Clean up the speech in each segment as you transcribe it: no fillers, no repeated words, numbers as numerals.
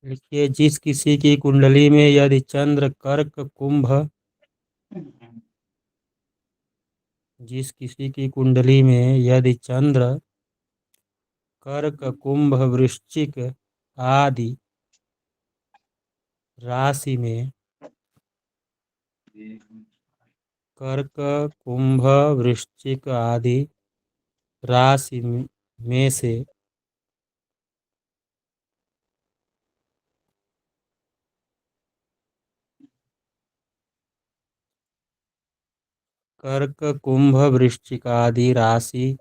लिखिए, जिस किसी की कुंडली में यदि चंद्र कर्क कुंभ, जिस किसी की कुंडली में यदि चंद्र कर्क कुंभ वृश्चिक आदि राशि में, कर्क कुंभ वृश्चिक आदि राशि में से कर्क कुंभ वृश्चिक आदि राशि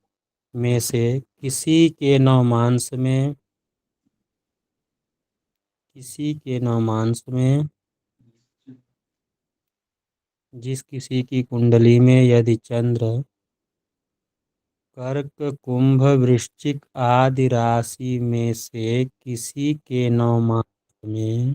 में से किसी के नवमांश में, किसी के नवमांश में, जिस किसी की कुंडली में यदि चंद्र कर्क कुंभ वृश्चिक आदि राशि में से किसी के नवमांश में,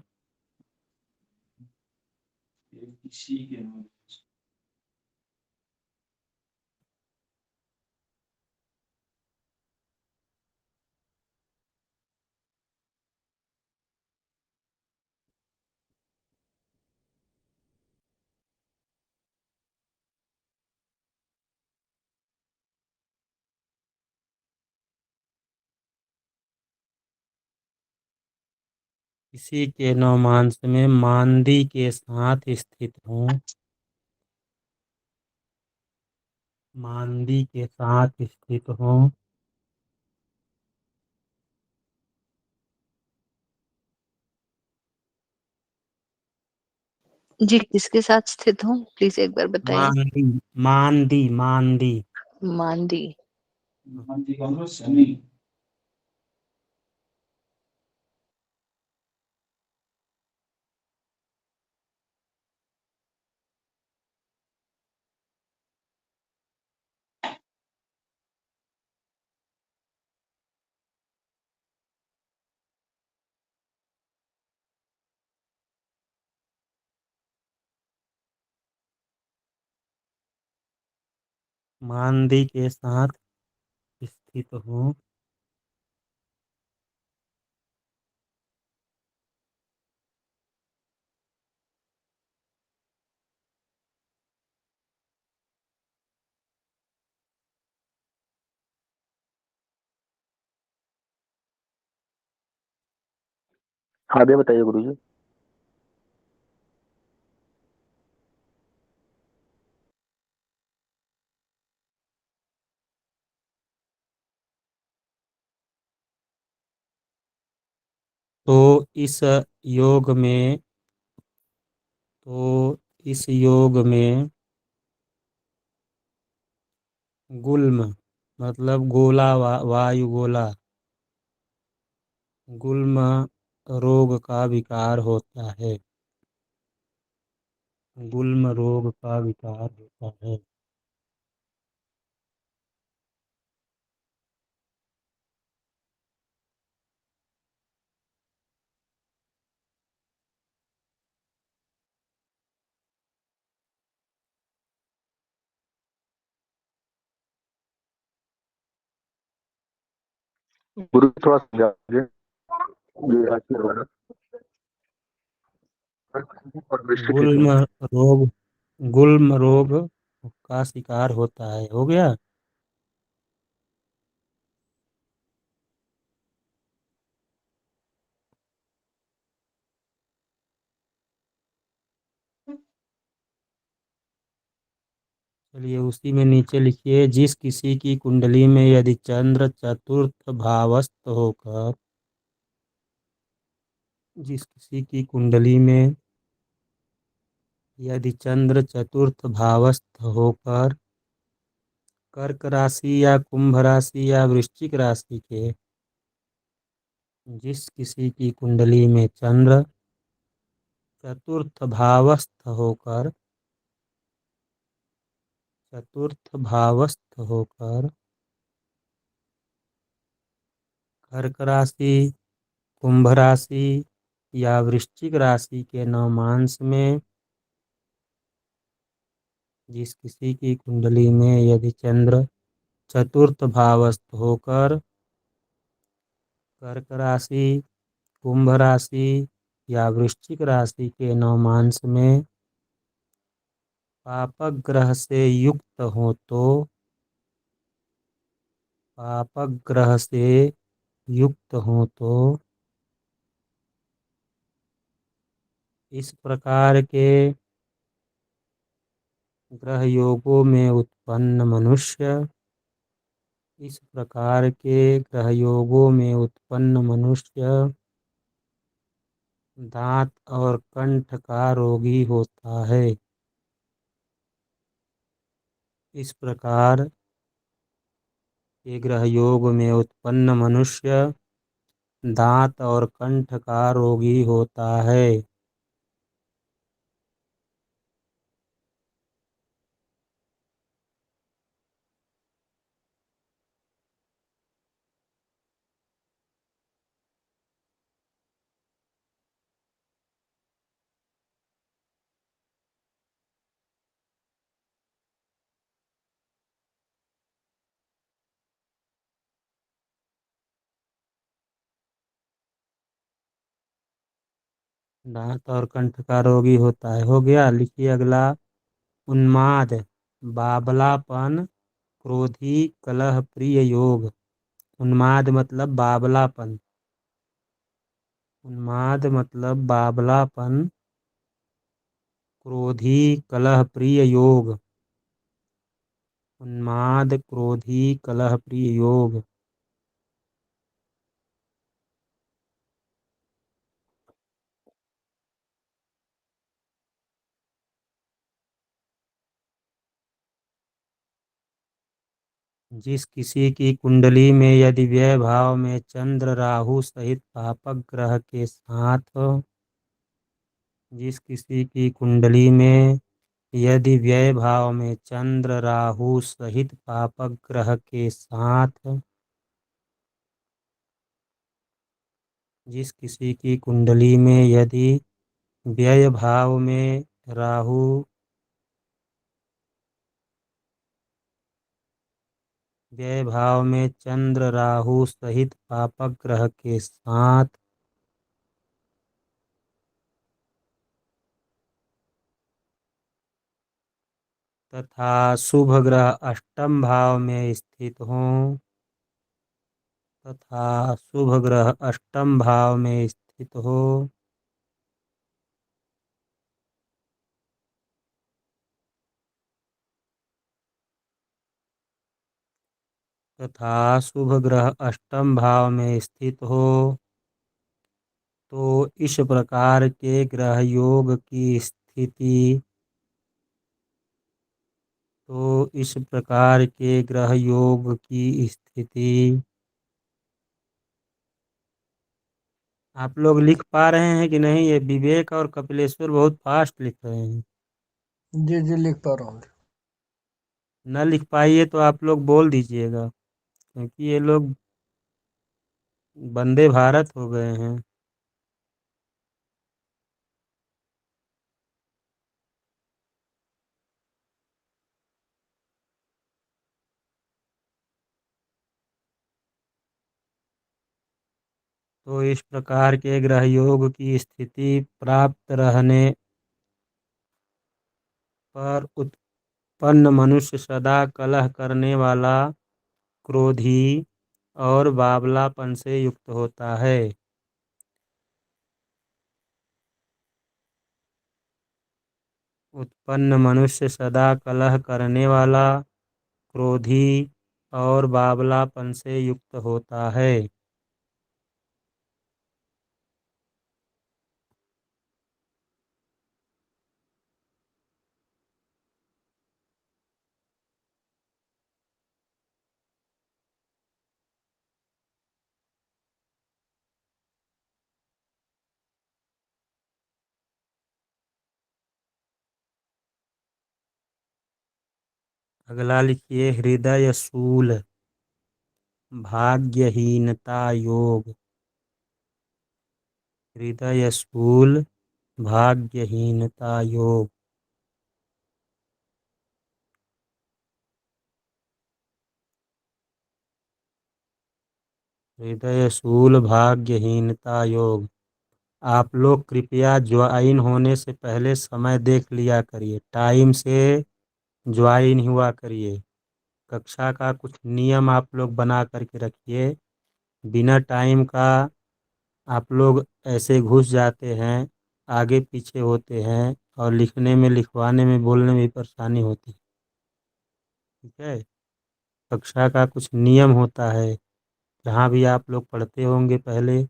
किसी के नवमांश में मांदी के साथ स्थित हों, मांदी के साथ स्थित हों, जी किसके साथ स्थित हूँ प्लीज एक बार बताइए। मांदी, मांदी, मांदी, मांदी। मांदी के साथ स्थित हों, आगे बताइए गुरुजी। तो इस योग में, तो इस योग में गुल्म मतलब गोला, वायु गोला, गुल्म रोग का विकार होता है, गुल्म रोग का विकार होता है। गुरु जी थोड़ा समझा दीजिए ये राशि वगैरह और वृश्चिक की गुल्म क्या। रोग, गुल्म रोग का शिकार होता है। हो गया। चलिए उसी में नीचे लिखिए, जिस किसी की कुंडली में यदि चंद्र चतुर्थ भावस्थ होकर, जिस किसी की कुंडली में यदि चंद्र चतुर्थ भावस्थ होकर कर्क राशि या कुंभ राशि या वृश्चिक राशि के, जिस किसी की कुंडली में चंद्र चतुर्थ भावस्थ होकर, चतुर्थ भावस्थ होकर कर्क राशि, कुंभ राशि या वृश्चिक राशि के नवमांश में जिस किसी की कुंडली में यदि चंद्र चतुर्थ भावस्थ होकर कर्क राशि, कुंभ राशि या वृश्चिक राशि के नवमांश में पापक ग्रह से युक्त हो तो पापक ग्रह से युक्त हो तो इस प्रकार के ग्रह योगों में उत्पन्न मनुष्य इस प्रकार के ग्रह योगों में उत्पन्न मनुष्य दांत और कंठ का रोगी होता है। इस प्रकार के ग्रह योग में उत्पन्न मनुष्य दांत और कंठ का रोगी होता है। दांत और कंठ का रोगी होता है। हो गया। लिखिए अगला। उन्माद, बाबलापन, क्रोधी, कलह प्रिय योग। उन्माद मतलब बाबलापन। उन्माद मतलब बाबलापन, क्रोधी, कलह प्रिय योग। उन्माद, क्रोधी, कलह प्रिय योग। जिस किसी की कुंडली में यदि व्यय भाव में चंद्र राहु सहित पापक ग्रह के साथ जिस किसी की कुंडली में यदि व्यय भाव में चंद्र राहु सहित पापक ग्रह के साथ जिस किसी की कुंडली में यदि व्यय भाव में राहु व्यय भाव में चंद्र राहु सहित पापक ग्रह के साथ तथा शुभ ग्रह अष्टम भाव में स्थित हों तथा शुभ ग्रह अष्टम भाव में स्थित हो तथा शुभ ग्रह अष्टम भाव में स्थित हो तो इस प्रकार के ग्रह योग की स्थिति तो इस प्रकार के ग्रह योग की स्थिति आप लोग लिख पा रहे हैं कि नहीं? ये विवेक और कपिलेश्वर बहुत फास्ट लिख रहे हैं। जी जी लिख पा रहा हूँ। न लिख पाइए तो आप लोग बोल दीजिएगा, क्योंकि ये लोग वंदे भारत हो गए हैं। तो इस प्रकार के ग्रह योग की स्थिति प्राप्त रहने पर उत्पन्न मनुष्य सदा कलह करने वाला, क्रोधी और बावलापन से युक्त होता है। उत्पन्न मनुष्य सदा कलह करने वाला, क्रोधी और बावलापन से युक्त होता है। अगला लिखिए। हृदय शूल, भाग्यहीनता योग। हृदय शूल, भाग्यहीनता योग। हृदय शूल भाग्यहीनता योग। आप लोग कृपया ज्वाइन होने से पहले समय देख लिया करिए, टाइम से ज्वाइन हुआ करिए। कक्षा का कुछ नियम आप लोग बना करके रखिए। बिना टाइम का आप लोग ऐसे घुस जाते हैं, आगे पीछे होते हैं और लिखने में, लिखवाने में, बोलने में भी परेशानी होती है। ठीक है। कक्षा का कुछ नियम होता है। जहाँ भी आप लोग पढ़ते होंगे पहले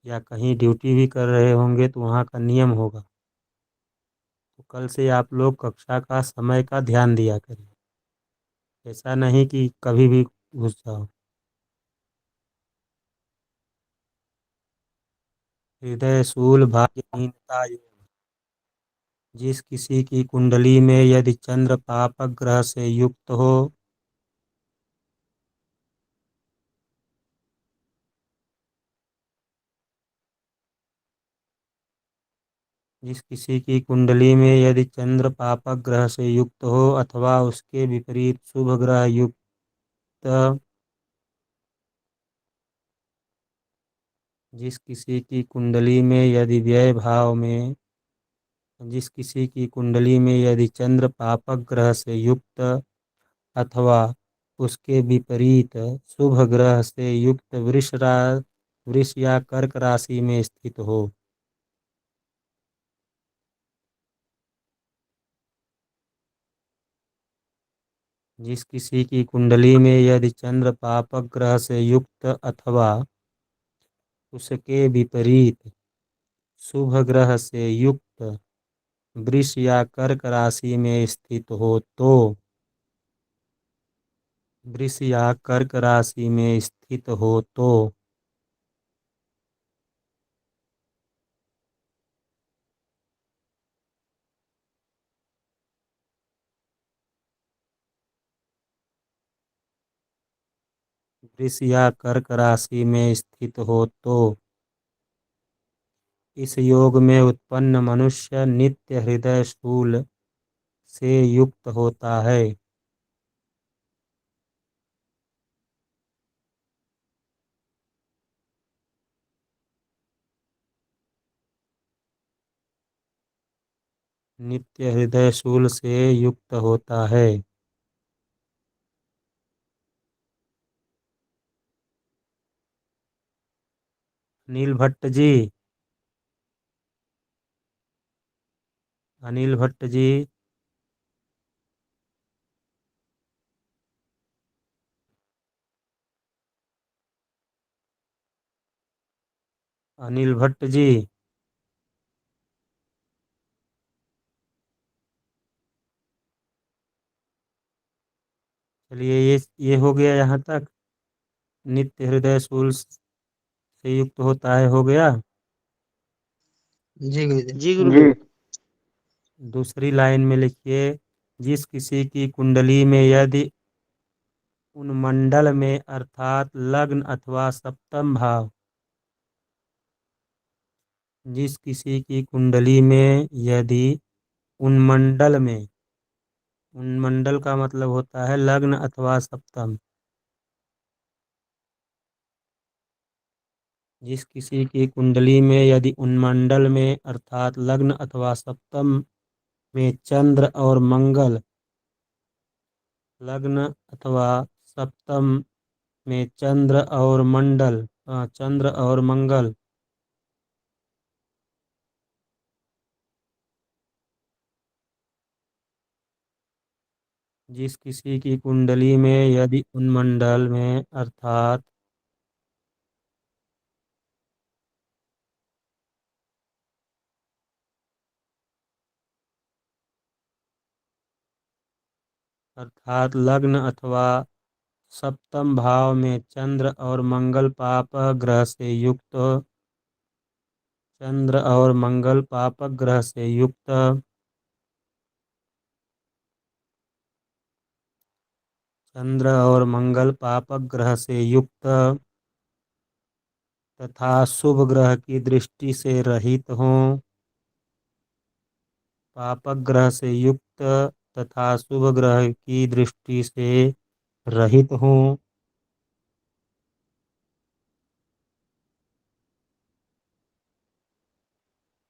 या कहीं ड्यूटी भी कर रहे होंगे तो वहाँ का नियम होगा। तो कल से आप लोग कक्षा का समय का ध्यान दिया करिए। ऐसा नहीं कि कभी भी घुस जाओ। हृदय शूल भाग्यहीनता योग। जिस किसी की कुंडली में यदि चंद्र पापक ग्रह से युक्त हो, जिस किसी की कुंडली में यदि चंद्र पापक ग्रह से युक्त हो अथवा उसके विपरीत शुभ ग्रह युक्त, जिस किसी की कुंडली में यदि व्यय भाव में, जिस किसी की कुंडली में यदि चंद्र पापक ग्रह से युक्त अथवा उसके विपरीत शुभ ग्रह से युक्त वृष या कर्क राशि में स्थित हो, जिस किसी की कुंडली में यदि चंद्र पापक ग्रह से युक्त अथवा उसके विपरीत शुभ ग्रह से युक्त वृष या कर्क राशि में स्थित हो तो, वृष या कर्क राशि में स्थित हो तो वृष या कर्क राशि में स्थित हो तो इस योग में उत्पन्न मनुष्य नित्य हृदय शूल से युक्त होता है। नित्य हृदय शूल से युक्त होता है। अनिल भट्ट जी, अनिल भट्ट जी, अनिल भट्ट जी, चलिए ये हो गया यहाँ तक। नित्य हृदय शूल से युक्त होता है, हो गया। जी गुरुदेव। जी जी गुरुदेव। दूसरी लाइन में लिखिए, जिस किसी की कुंडली में यदि उन्मंडल में अर्थात लग्न अथवा सप्तम भाव, जिस किसी की कुंडली में यदि उन्मंडल में, उन्मंडल का मतलब होता है लग्न अथवा सप्तम, जिस किसी की कुंडली में यदि उन्मंडल में अर्थात लग्न अथवा सप्तम में चंद्र और मंगल, लग्न अथवा सप्तम में चंद्र और मंडल, चंद्र और मंगल, जिस किसी की कुंडली में यदि उन्मंडल में अर्थात लग्न अथवा सप्तम भाव में चंद्र और मंगल पाप ग्रह से युक्त, चंद्र और मंगल पापक ग्रह से युक्त, चंद्र और मंगल पापक ग्रह से युक्त तथा शुभ ग्रह की दृष्टि से रहित हों, पापक ग्रह से युक्त तथा शुभ ग्रह की दृष्टि से रहित हों,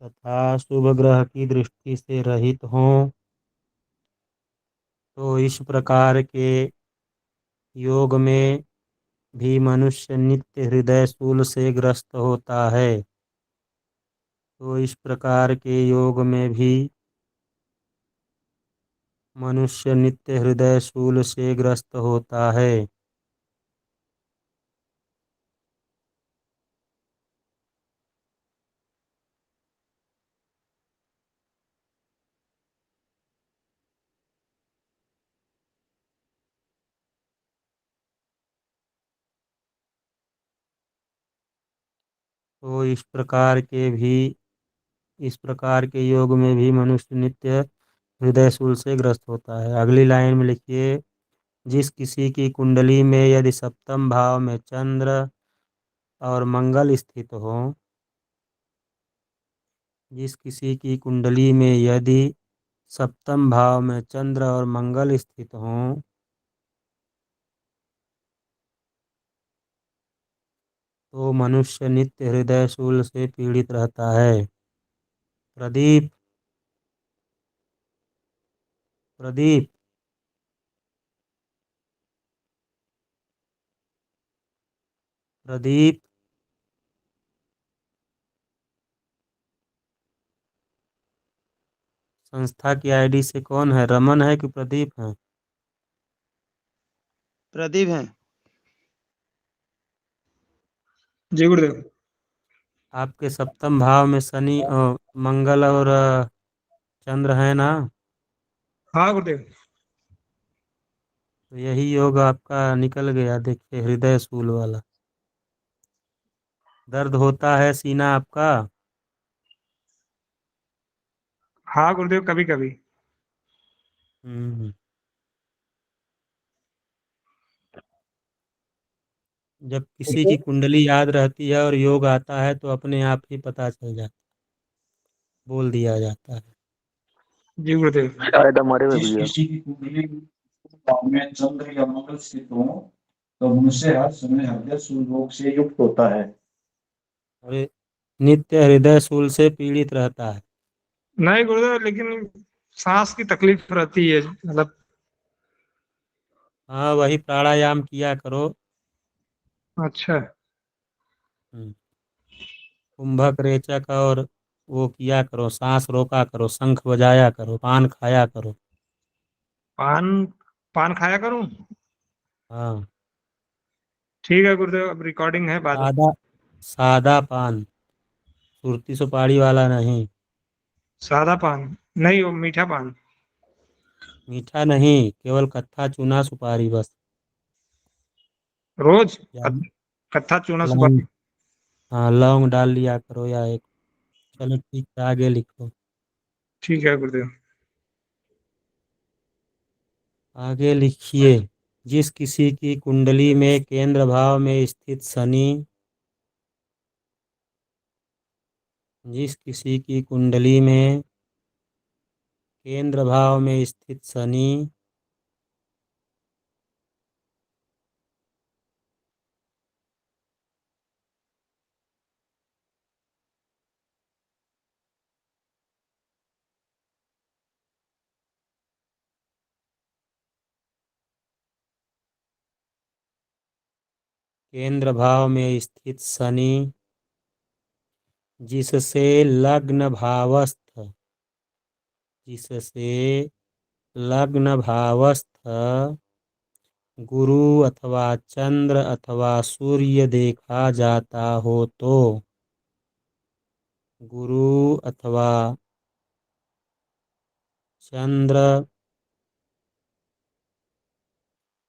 तथा शुभ ग्रह की दृष्टि से रहित हों तो इस प्रकार के योग में भी मनुष्य नित्य हृदय शूल से ग्रस्त होता है। तो इस प्रकार के योग में भी मनुष्य नित्य हृदय शूल से ग्रस्त होता है। तो इस प्रकार के योग में भी मनुष्य नित्य हृदय शूल से ग्रस्त होता है। अगली लाइन में लिखिए, जिस किसी की कुंडली में यदि सप्तम भाव में चंद्र और मंगल स्थित हो, जिस किसी की कुंडली में यदि सप्तम भाव में चंद्र और मंगल स्थित हों तो मनुष्य नित्य हृदय शूल से पीड़ित रहता है। प्रदीप, प्रदीप, प्रदीप, संस्था की आईडी से कौन है, रमन है कि प्रदीप है? प्रदीप है। जी गुरुदेव। आपके सप्तम भाव में शनि और मंगल और चंद्र है ना? हाँ गुरुदेव। तो यही योग आपका निकल गया, देखिए, हृदय शूल वाला। दर्द होता है सीना आपका? हाँ गुरुदेव, कभी कभी। हम्म। जब किसी की कुंडली याद रहती है और योग आता है तो अपने आप ही पता चल जाता, बोल दिया जाता है। जी गुरुदेव। शायद हमारे में जिस भी है। किसी की कुंडली में चंद्र या मंगल स्थित हो तो मनुष्य हर समय हृदय रोग से युक्त होता है। और ये नित्य हृदय शूल से पीड़ित रहता है। नहीं गुरुदेव, लेकिन सांस की तकलीफ रहती है, मतलब। हाँ, वही प्राणायाम किया करो। अच्छा। हम्म, कुंभक रेचक और वो किया करो, सांस रोका करो, शंख बजाया करो, पान खाया करो। पान पान खाया करूं? हाँ, ठीक है गुरुदेव, अब रिकॉर्डिंग है बाद में। सादा, सादा पान, सुरती सुपारी वाला नहीं। सादा पान नहीं, वो मीठा पान। मीठा नहीं, केवल कत्था चूना सुपारी बस। रोज या कत्था चूना लौंग, सुपारी। हाँ, लौंग डाल लिया करो या एक। चलो ठीक है, आगे लिखो। ठीक है गुरुदेव। आगे लिखिए, जिस किसी की कुंडली में केंद्र भाव में स्थित शनि, जिस किसी की कुंडली में केंद्र भाव में स्थित शनि केंद्र भाव में स्थित शनि जिससे लग्न भावस्थ, जिससे लग्न भावस्थ गुरु अथवा चंद्र अथवा सूर्य देखा जाता हो तो गुरु अथवा चंद्र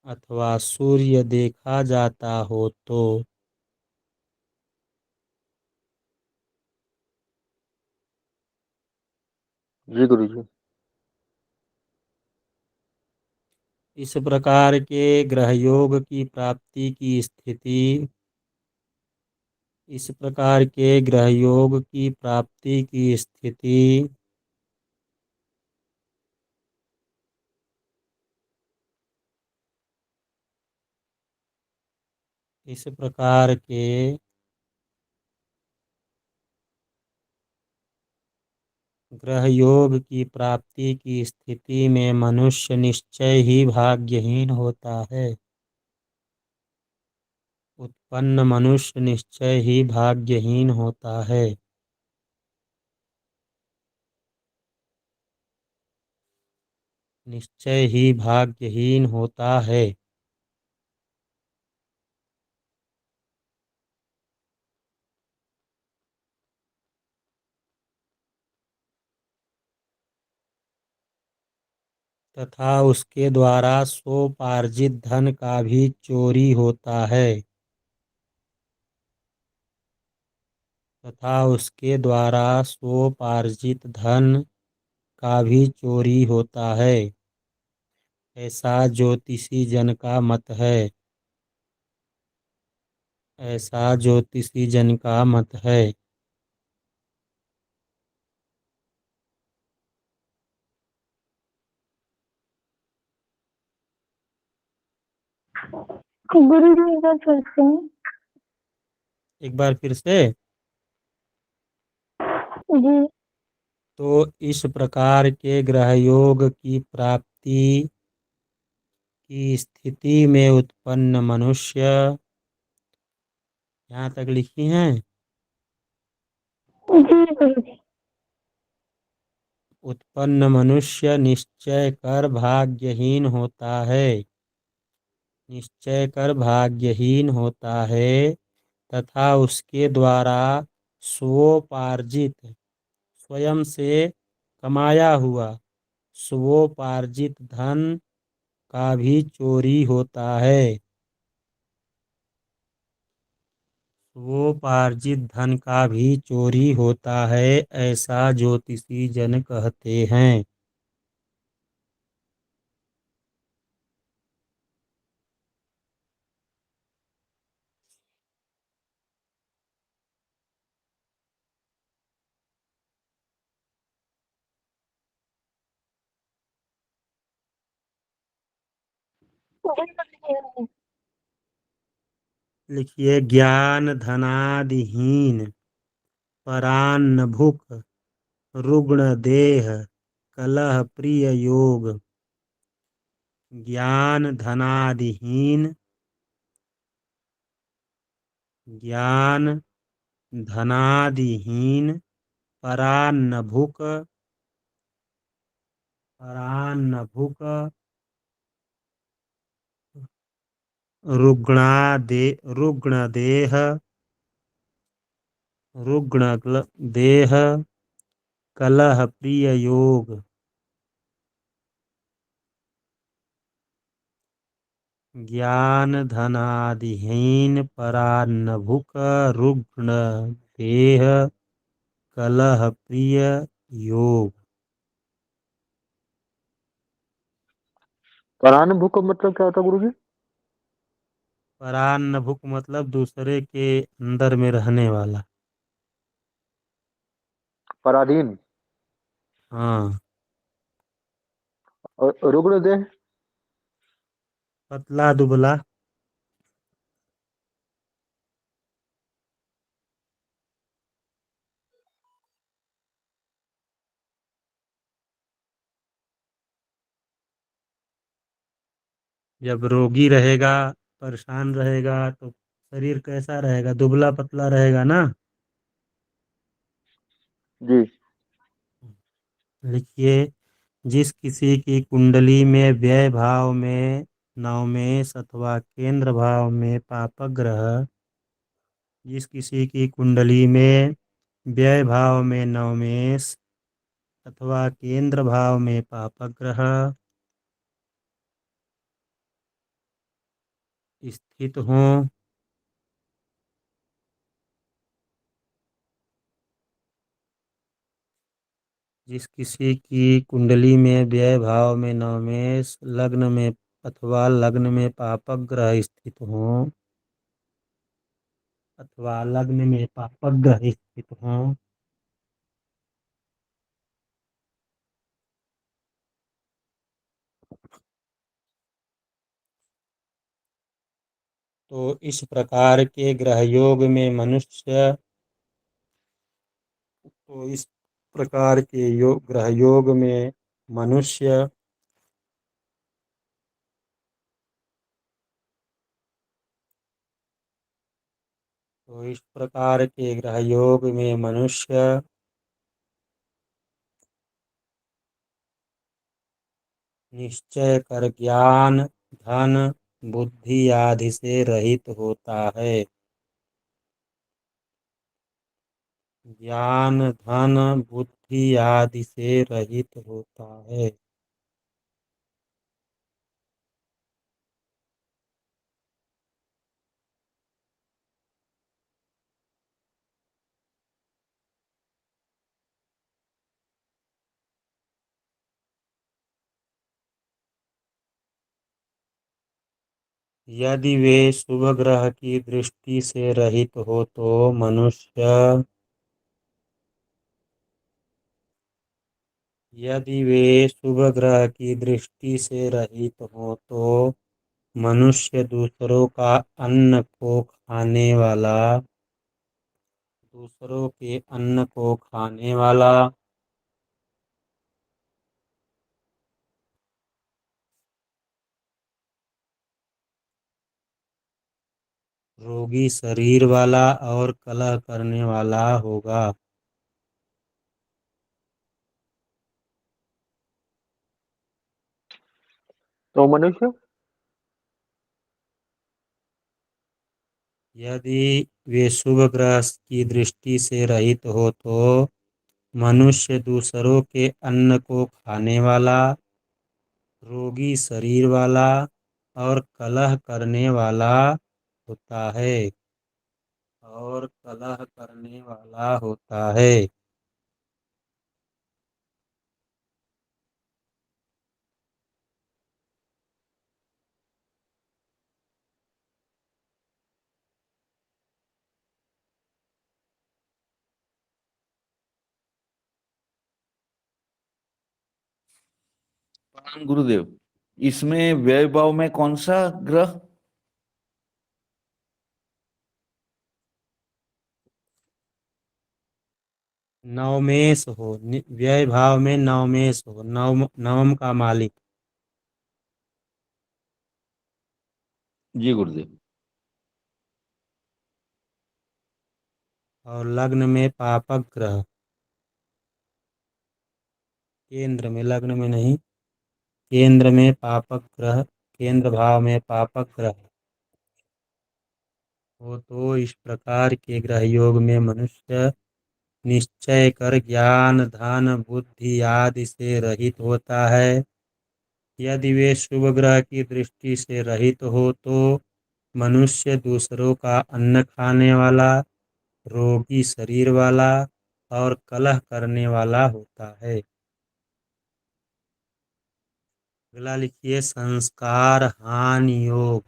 अथवा सूर्य देखा जाता हो तो जी गुरु जी। इस प्रकार के ग्रहयोग की प्राप्ति की स्थिति, इस प्रकार के ग्रहयोग की प्राप्ति की स्थिति इस प्रकार के ग्रह योग की प्राप्ति की स्थिति में मनुष्य निश्चय ही भाग्यहीन होता है। उत्पन्न मनुष्य निश्चय ही भाग्यहीन होता है। निश्चय ही भाग्यहीन होता है। तथा उसके द्वारा स्वोपार्जित धन का भी चोरी होता है। तथा उसके द्वारा स्वोपार्जित धन का भी चोरी होता है, ऐसा ज्योतिषी जन का मत है। ऐसा ज्योतिषी जन का मत है। गुरु जी एक बार फिर से। एक बार फिर से। जी। तो इस प्रकार के ग्रह योग की प्राप्ति की स्थिति में उत्पन्न मनुष्य, यहाँ तक लिखी हैं। जी गुरु जी। उत्पन्न मनुष्य निश्चय कर भाग्यहीन होता है। निश्चय कर भाग्यहीन होता है तथा उसके द्वारा स्वोपार्जित, स्वयं से कमाया हुआ स्वोपार्जित धन का भी चोरी होता है। स्वोपार्जित धन का भी चोरी होता है, ऐसा ज्योतिषी जन कहते हैं। लिखिए, ज्ञान धनादिहीन परान्न भुक रुग्ण देह कलह प्रिय योग। ज्ञान धनादिहीन, ज्ञान धनादिहीन परान्न भुक रुग्ण देह कलह प्रिय योग। ज्ञान धनादिहीन परान्न भुक रुग्ण देह कलह प्रिय योग। परानुभूख का मतलब क्या होता है गुरुजी? परान्न भुक मतलब दूसरे के अंदर में रहने वाला। पराधीन। हाँ। और रुग्ण देह? पतला दुबला। जब रोगी रहेगा, परेशान रहेगा, तो शरीर कैसा रहेगा? दुबला पतला रहेगा ना। जी। लिखिए, जिस किसी की कुंडली में व्यय भाव में नवमेश अथवा केंद्र भाव में पापक ग्रह, जिस किसी की कुंडली में व्यय भाव में नवमेश अथवा केंद्र भाव में पापक ग्रह स्थित हों, जिस किसी की कुंडली में व्यय भाव में नवमेश लग्न में अथवा लग्न में पापक ग्रह स्थित हों, अथवा लग्न में पापक ग्रह स्थित हों, तो इस प्रकार के ग्रह योग में मनुष्य, तो इस प्रकार के ग्रह योग में मनुष्य तो इस प्रकार के ग्रह योग में मनुष्य निश्चय कर ज्ञान धन बुद्धि आदि से रहित होता है। ज्ञान धन बुद्धि आदि से रहित होता है। यदि वे शुभ ग्रह की दृष्टि से रहित हो तो मनुष्य यदि वे शुभ ग्रह की दृष्टि से रहित हो तो मनुष्य दूसरों के अन्न को खाने वाला रोगी शरीर वाला और कलह करने वाला होगा। तो मनुष्य यदि वे शुभ ग्रह की दृष्टि से रहित हो तो मनुष्य दूसरों के अन्न को खाने वाला रोगी शरीर वाला और कलह करने वाला होता है और कलह करने वाला होता है। प्रणाम गुरुदेव। इसमें व्यय भाव में कौन सा ग्रह? नवमेश हो व्यय भाव में नवमेश हो नवम का मालिक जी गुरुदेव। और लग्न में पापक ग्रह केंद्र में लग्न में नहीं केंद्र में पापक ग्रह केंद्र भाव में पापक ग्रह हो तो इस प्रकार के ग्रह योग में मनुष्य निश्चय कर ज्ञान धन बुद्धि आदि से रहित होता है। यदि वे शुभ ग्रह की दृष्टि से रहित हो तो मनुष्य दूसरों का अन्न खाने वाला रोगी शरीर वाला और कलह करने वाला होता है। अगला लिखिए संस्कार हानि योग।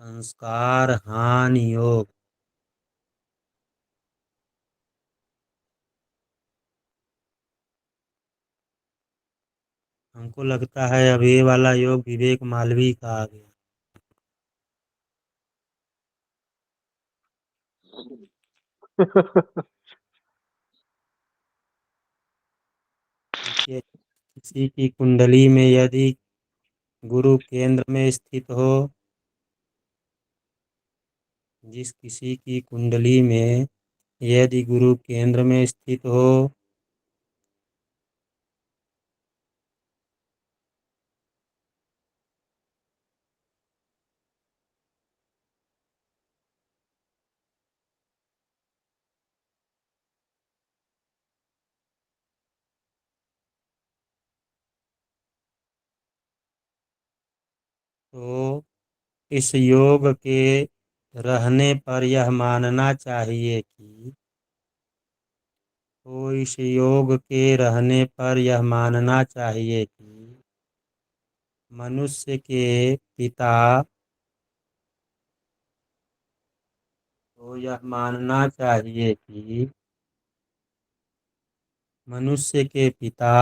संस्कार हानि योग हमको लगता है अब ये वाला योग विवेक मालवीय का आ गया। देखिए किसी की कुंडली में यदि गुरु केंद्र में स्थित हो जिस किसी की कुंडली में यदि गुरु केंद्र में स्थित हो तो इस योग के रहने पर यह मानना चाहिए कि तो इस योग के रहने पर यह मानना चाहिए कि मनुष्य के पिता तो यह मानना चाहिए कि मनुष्य के पिता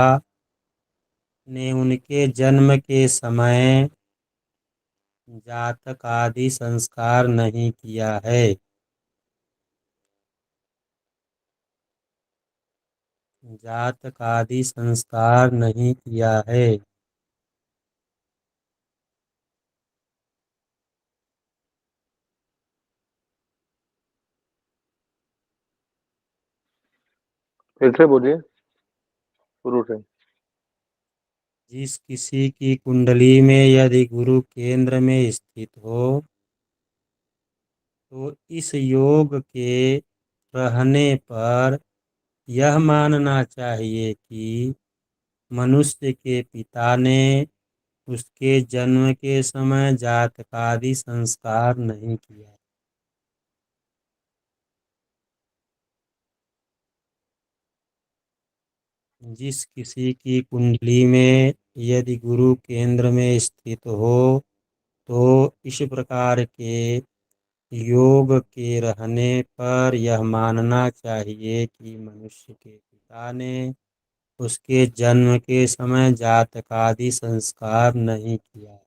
ने उनके जन्म के समय जातक आदि संस्कार नहीं किया है। जातक आदि संस्कार नहीं किया है। फिर से बोलिए शुरू से। जिस किसी की कुंडली में यदि गुरु केंद्र में स्थित हो तो इस योग के रहने पर यह मानना चाहिए कि मनुष्य के पिता ने उसके जन्म के समय जातकादि संस्कार नहीं किया। जिस किसी की कुंडली में यदि गुरु केंद्र में स्थित हो तो इस प्रकार के योग के रहने पर यह मानना चाहिए कि मनुष्य के पिता ने उसके जन्म के समय जातकादि संस्कार नहीं किया।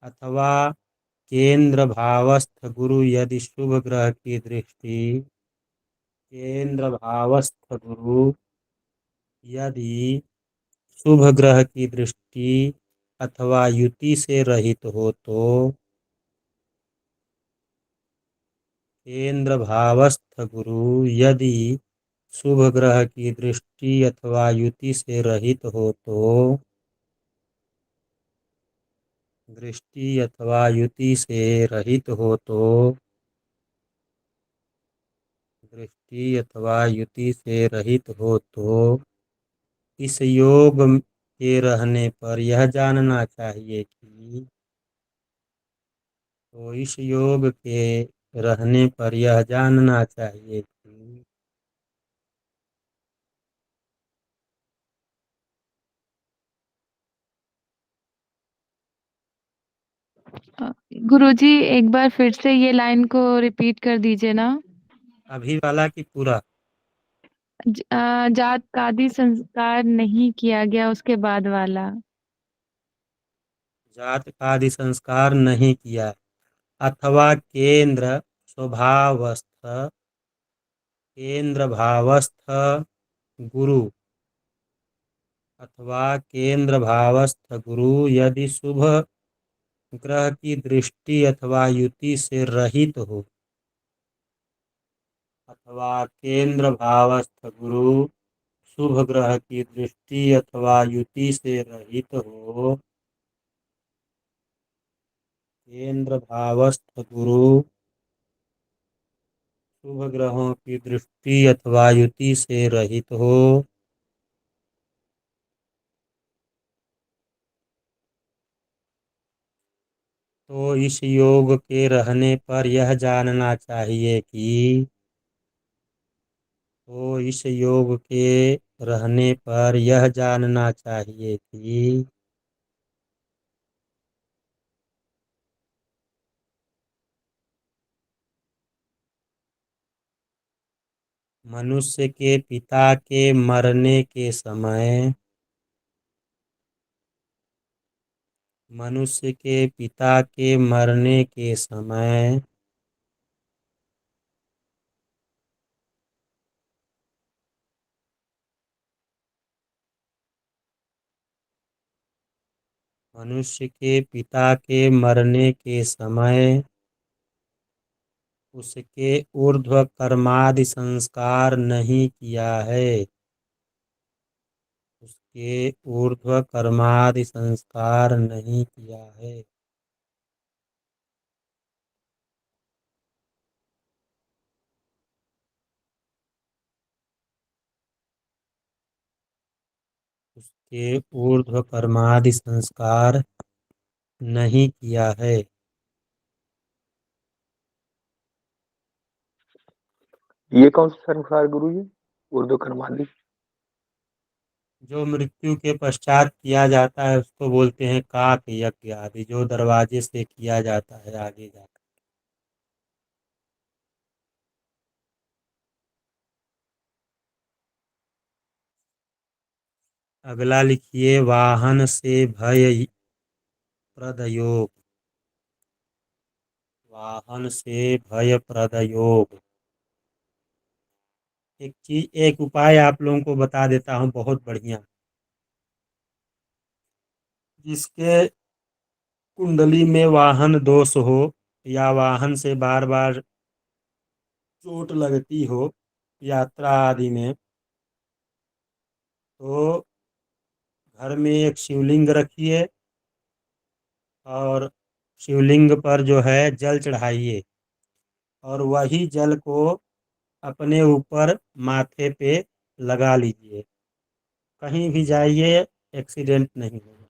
अथवा केंद्र भावस्थ गुरु यदि शुभ ग्रह की दृष्टि केंद्र भावस्थ गुरु यदि शुभ ग्रह की दृष्टि अथवा युति से रहित हो तो केंद्र भावस्थ गुरु यदि शुभ ग्रह की दृष्टि अथवा युति से रहित हो तो दृष्टि अथवा युति से रहित हो तो दृष्टि अथवा युति से रहित हो तो इस योग के रहने पर यह जानना चाहिए कि तो इस योग के रहने पर यह जानना चाहिए कि गुरुजी एक बार फिर से ये लाइन को रिपीट कर दीजिए ना। अभी वाला की पूरा जात का आदि संस्कार नहीं किया गया उसके बाद वाला। जात का आदि संस्कार नहीं किया अथवा केंद्र स्वभावस्थ केंद्र भावस्थ गुरु अथवा केंद्र भावस्थ गुरु यदि शुभ ग्रह की दृष्टि अथवा युति से रहित हो अथवा केंद्र भावस्थ गुरु शुभ ग्रह की दृष्टि अथवा युति से रहित हो केंद्र भावस्थ गुरु शुभ ग्रहों की दृष्टि अथवा युति से रहित हो तो इस योग के रहने पर यह जानना चाहिए कि तो इस योग के रहने पर यह जानना चाहिए कि मनुष्य के पिता के मरने के समय मनुष्य के पिता के मरने के समय मनुष्य के पिता के मरने के समय उसके ऊर्ध्व कर्मादि संस्कार नहीं किया है उसके ऊर्ध्व कर्मादि संस्कार नहीं किया है। उसके ऊर्ध्व कर्मादि संस्कार नहीं किया है। ये कौन सा संस्कार गुरु जी? उर्दू कर्माली। जो मृत्यु के पश्चात किया जाता है उसको बोलते हैं काक यज्ञ आदि जो दरवाजे से किया जाता है आगे जाकर। अगला लिखिए वाहन से भय प्रद योग वाहन से भय प्रद योग एक उपाय आप लोगों को बता देता हूँ, बहुत बढ़िया। जिसके कुंडली में वाहन दोष हो या वाहन से बार बार चोट लगती हो यात्रा आदि में, तो घर में एक शिवलिंग रखिए और शिवलिंग पर जो है जल चढ़ाइए, और वही जल को अपने ऊपर माथे पे लगा लीजिए। कहीं भी जाइए, एक्सीडेंट नहीं होगा।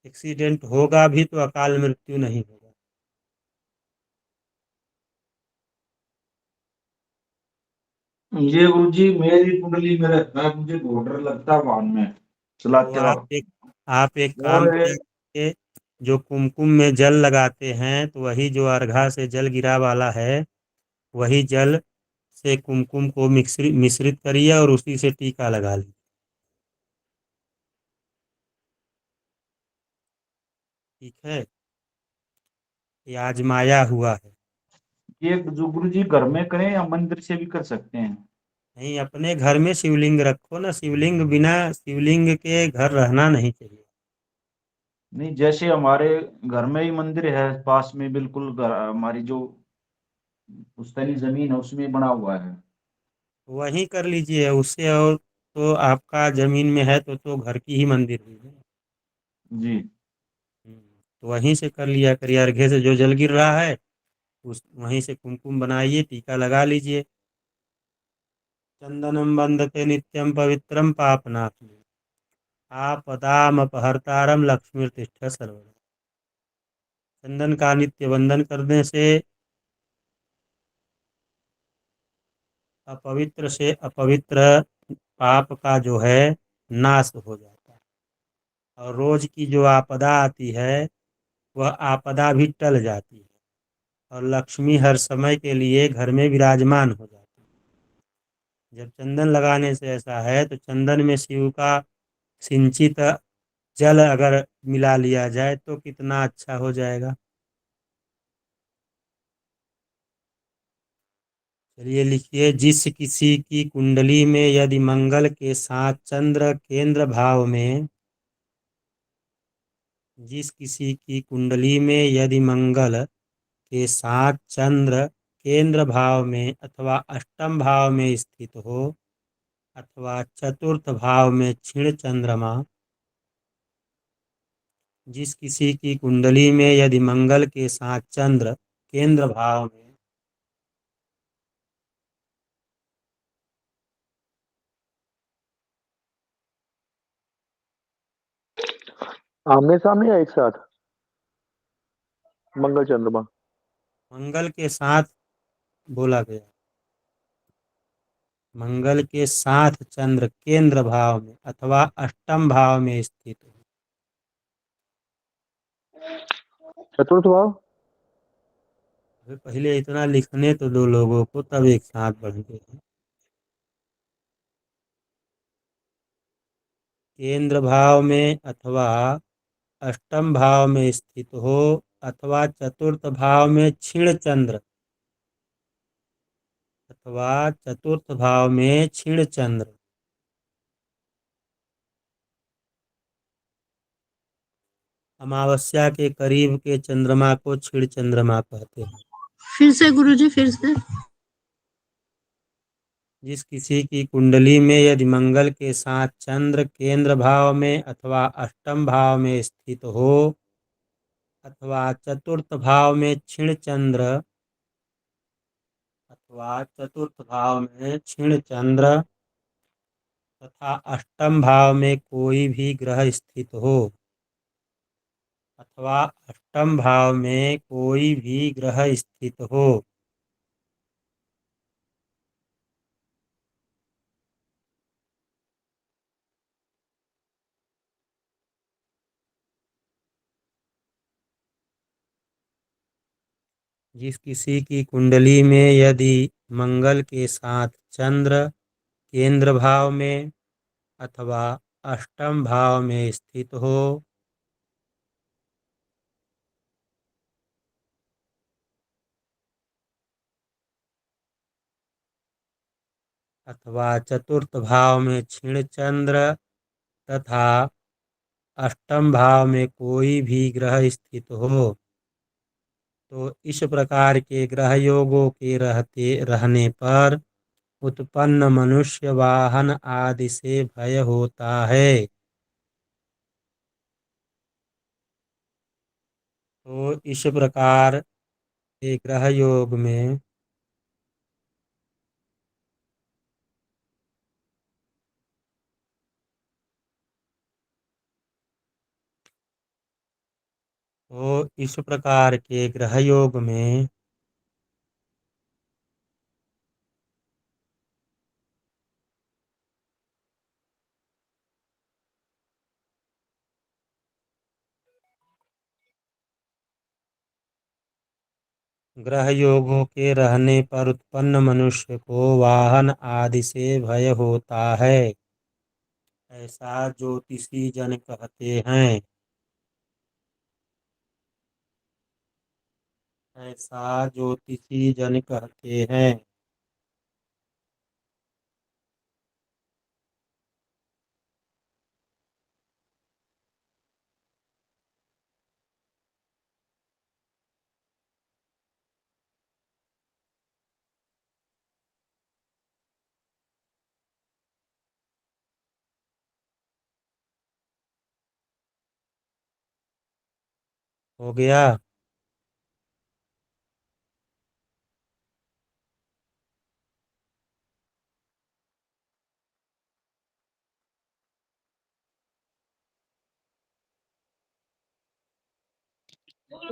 एक्सीडेंट होगा भी तो अकाल मृत्यु नहीं होगा। ये गुरु जी मेरी कुंडली में रहता है, मुझे बहुत डर लगता है वाहन में तो चलाते वक्त। आप एक काम और किया करिए, जो कुमकुम में जल लगाते हैं तो वही जो अर्घा से जल गिरा वाला है, वही जल से कुमकुम को मिश्रित करिए और उसी से टीका लगा लीजिए। ठीक है, ये आजमाया हुआ है। ये जो गुरु जी घर में करें या मंदिर से भी कर सकते हैं? नहीं, अपने घर में शिवलिंग रखो ना। शिवलिंग बिना शिवलिंग के घर रहना नहीं चाहिए। नहीं, जैसे हमारे घर में ही मंदिर है पास में, बिल्कुल घर हमारी जो पुश्तैनी जमीन है उसमें बना हुआ है। वहीं कर लीजिए उससे। और तो आपका जमीन में है तो घर की ही मंदिर हुई है। जी। तो वहीं से कर लिया करिए। अर्घे से जो जल गिर रहा है उस वहीं से कुमकुम बनाइए, टीका लगा लीजिए। चंदनम वंदते नित्यम पवित्रम पापनाशनम आपदाम अपहर्तारम लक्ष्मीर्तिष्ठ सर्वदा। चंदन का नित्य वंदन करने से अपवित्र पाप का जो है नाश हो जाता है, और रोज की जो आपदा आती है वह आपदा भी टल जाती है, और लक्ष्मी हर समय के लिए घर में विराजमान हो जाती है। जब चंदन लगाने से ऐसा है, तो चंदन में शिव का सिंचित जल अगर मिला लिया जाए तो कितना अच्छा हो जाएगा। चलिए लिखिए, जिस किसी की कुंडली में यदि मंगल के साथ चंद्र केंद्र भाव में, जिस किसी की कुंडली में यदि मंगल के साथ चंद्र केंद्र भाव में अथवा अष्टम भाव में स्थित हो, अथवा चतुर्थ भाव में क्षीण चंद्रमा, जिस किसी की कुंडली में यदि मंगल के साथ चंद्र केंद्र भाव में, आमने सामने या एक साथ? मंगल चंद्रमा। मंगल के साथ बोला गया, मंगल के साथ चंद्र केंद्र भाव में अथवा अष्टम भाव में स्थित हो। चतुर्थ भाव। अभी पहले इतना लिखने तो दो लोगों को, तब एक साथ बढ़ते हैं। केंद्र भाव में अथवा अष्टम भाव में स्थित हो, अथवा चतुर्थ भाव में क्षीण चंद्र, अथवा चतुर्थ भाव में क्षीण चंद्र। अमावस्या के करीब के चंद्रमा को क्षीण चंद्रमा कहते हैं। फिर से गुरुजी, फिर से। जिस किसी की कुंडली में यदि मंगल के साथ चंद्र केंद्र भाव में अथवा अष्टम भाव में स्थित हो, अथवा चतुर्थ भाव में क्षीण चंद्र, अथवा चतुर्थ भाव में क्षीण चंद्र तथा अष्टम भाव में कोई भी ग्रह स्थित हो, अथवा अष्टम भाव में कोई भी ग्रह स्थित हो, जिस किसी की कुंडली में यदि मंगल के साथ चंद्र केंद्र भाव में अथवा अष्टम भाव में स्थित हो, अथवा चतुर्थ भाव में क्षीण चंद्र तथा अष्टम भाव में कोई भी ग्रह स्थित हो, तो इस प्रकार के ग्रह योगों के रहने पर उत्पन्न मनुष्य वाहन आदि से भय होता है। तो इस प्रकार के ग्रह योग में इस प्रकार के ग्रह योग में ग्रह योगों के रहने पर उत्पन्न मनुष्य को वाहन आदि से भय होता है, ऐसा ज्योतिषी जन कहते हैं। ऐसा ज्योतिषी जन कहते हैं। हो गया।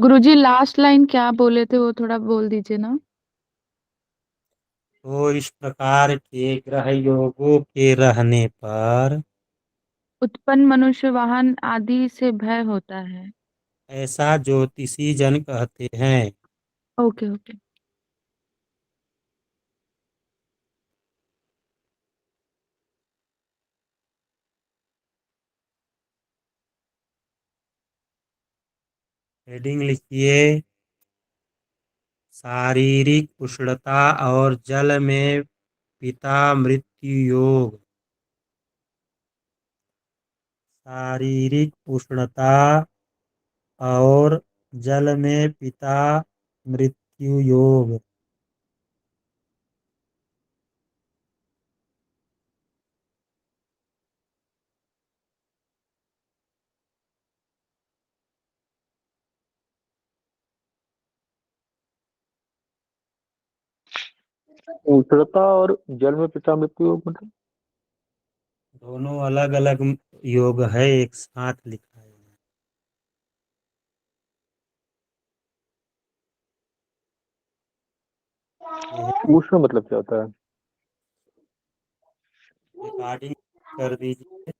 गुरुजी लास्ट लाइन क्या बोले थे वो थोड़ा बोल दीजिए ना। तो इस प्रकार के ग्रह योगों के रहने पर उत्पन्न मनुष्य वाहन आदि से भय होता है। ऐसा ज्योतिषी जन कहते हैं। Okay okay. हेडिंग लिखिए, शारीरिक उष्णता और जल में पिता मृत्यु योग। शारीरिक उष्णता और जल में पिता मृत्यु योग। उष्णता और जल में पिता मृत्यु मतलब दोनों अलग अलग योग है, एक साथ लिखा है। ये उष्ण मतलब क्या होता है? रिकॉर्डिंग कर दीजिए।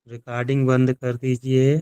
रिकॉर्डिंग बंद कर दीजिए।